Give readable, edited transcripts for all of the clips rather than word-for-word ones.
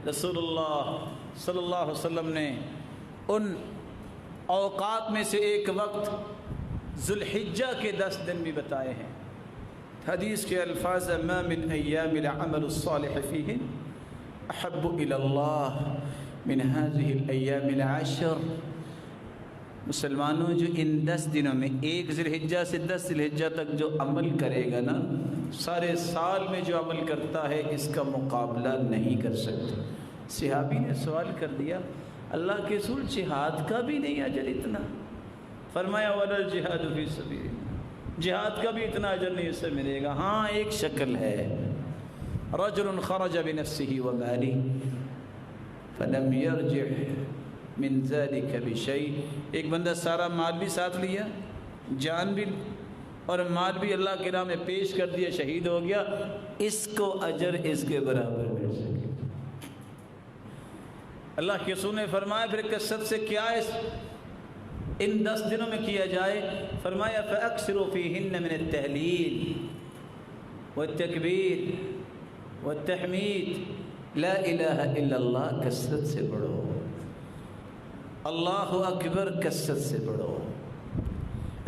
رسول اللہ صلی اللہ علیہ وسلم نے ان اوقات میں سے ایک وقت ذوالحجہ کے 10 دن بھی بتائے ہیں۔ حدیث کے الفاظ ما من ایام العمل الصالح فیہن احب الی اللہ من هذه الایام العشر۔ مسلمانوں، جو ان 10 دنوں میں 1 ذوالحجہ سے 10 ذوالحجہ تک جو عمل کرے گا نا، سارے سال میں جو عمل کرتا ہے اس کا مقابلہ نہیں کر سکتا۔ صحابی نے سوال کر دیا، اللہ کے رسول جہاد کا بھی نہیں اجر اتنا؟ فرمایا ولا الجہاد فی سبیل اللہ، جہاد کا بھی اتنا اجر نہیں اس سے ملے گا۔ ہاں ایک شکل ہے، رجل خرج بنفسه وماله فلم يرجع من ذلك بشيء، ایک بندہ سارا مال بھی ساتھ لیا، جان بھی اور مال بھی اللہ کی راہ میں پیش کر دیا، شہید ہو گیا، اس کو اجر اس کے برابر مل سکے۔ اللہ کے رسول نے فرمایا پھر کثرت سے کیا ان 10 دنوں میں کیا جائے؟ فرمایا فَأَكْثِرُوا فِيهِنَّ مِنَ التَّهْلِيلِ وَالتَّكْبِيرِ وَالتَّحْمِيدِ، لا الہ الا اللہ کثرت سے پڑھو، اللہ اکبر کثرت سے پڑھو،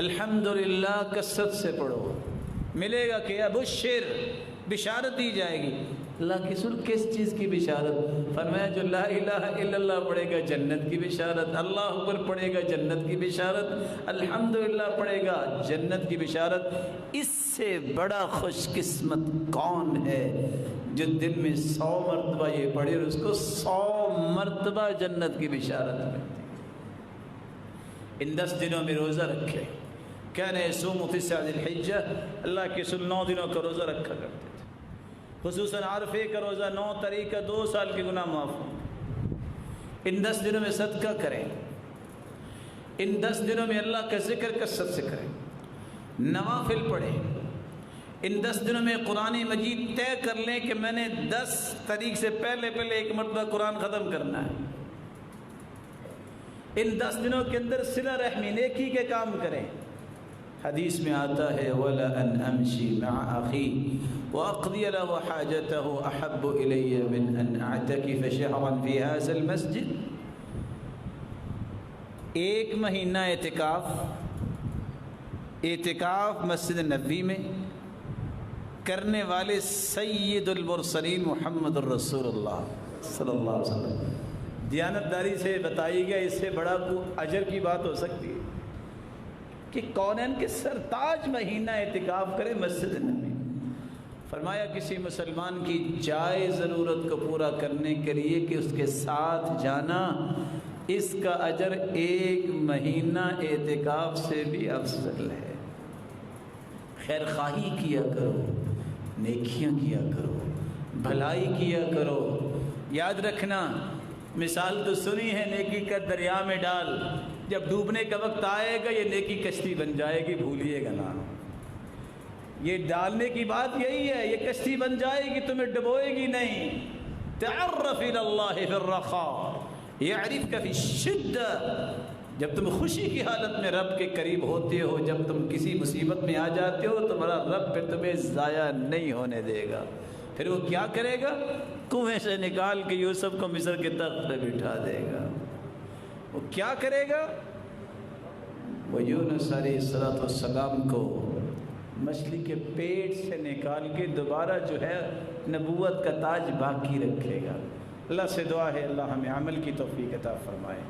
الحمدللہ کثرت سے پڑھو، ملے گا کہ ابشر، بشارت دی جائے گی۔ اللہ کی رسول کس چیز کی بشارت؟ فرمایا جو لا الہ الا اللہ پڑھے گا جنت کی بشارت، اللہ اکبر پڑھے گا جنت کی بشارت، الحمدللہ پڑھے گا جنت کی بشارت۔ اس سے بڑا خوش قسمت کون ہے جو دن میں 100 مرتبہ یہ پڑھے اور اس کو 100 مرتبہ جنت کی بشارت ملتی۔ ان 10 دنوں میں روزہ رکھے، کان یصوم 9 ذی الحجہ، اللہ کے رسول 9 دنوں کا روزہ رکھا کرتے تھے، خصوصاً عرفے کا روزہ 9 تاریخ کا 2 سال کے گناہ معاف ہوں۔ ان 10 دنوں میں صدقہ کریں، ان 10 دنوں میں اللہ کا ذکر کثرت سے کریں، نوافل پڑھیں۔ ان 10 دنوں میں قرآن مجید طے کر لیں کہ میں نے 10 تاریخ سے پہلے ایک مرتبہ قرآن ختم کرنا ہے۔ ان 10 دنوں کے اندر صلہ رحمی، نیکی کے کام کریں۔ حدیث میں آتا ہے وَلَا أَنْ أَمْشِي مَعَ أَخِي وَأَقْضِيَ لَهُ حَاجَتَهُ أَحَبُّ إِلَيَّ مِنْ أَنْ أَعْتَكِفَ شَهْرًا فِي هَذَا الْمَسْجِدِ۔ ایک مہینہ اعتکاف مسجد نبوی میں کرنے والے سید المرسلین محمد الرسول اللہ صلی اللہ علیہ وسلم، دیانتداری سے بتائی گیا اس سے بڑا کو اجر کی بات ہو سکتی ہے کہ کونین کے سرتاج مہینہ اعتکاف کرے مسجد نبوی۔ فرمایا کسی مسلمان کی جائز ضرورت کو پورا کرنے کے لیے کہ اس کے ساتھ جانا، اس کا اجر 1 مہینہ اعتکاف سے بھی افضل ہے۔ خیر خواہی کیا کرو، نیکیاں کیا کرو، بھلائی کیا کرو۔ یاد رکھنا، مثال تو سنی ہے، نیکی کا دریا میں ڈال، جب ڈوبنے کا وقت آئے گا یہ نیکی کشتی بن جائے گی، بھولیے گا نہ۔ یہ ڈالنے کی بات یہی ہے، یہ کشتی بن جائے گی، تمہیں ڈبوئے گی نہیں۔ تعرف الی اللہ فی الرخاء یعرفک فی الشدہ، جب تم خوشی کی حالت میں رب کے قریب ہوتے ہو، جب تم کسی مصیبت میں آ جاتے ہو، تمہارا رب پھر تمہیں ضائع نہیں ہونے دے گا۔ پھر وہ کیا کرے گا؟ کنویں سے نکال کے یوسف کو مصر کے تخت پہ بٹھا دے گا۔ وہ کیا کرے گا؟ وہ یونس علیہ السلام کو مچھلی کے پیٹ سے نکال کے دوبارہ جو ہے نبوت کا تاج باقی رکھے گا۔ اللہ سے دعا ہے اللہ ہمیں عمل کی توفیق عطا فرمائے۔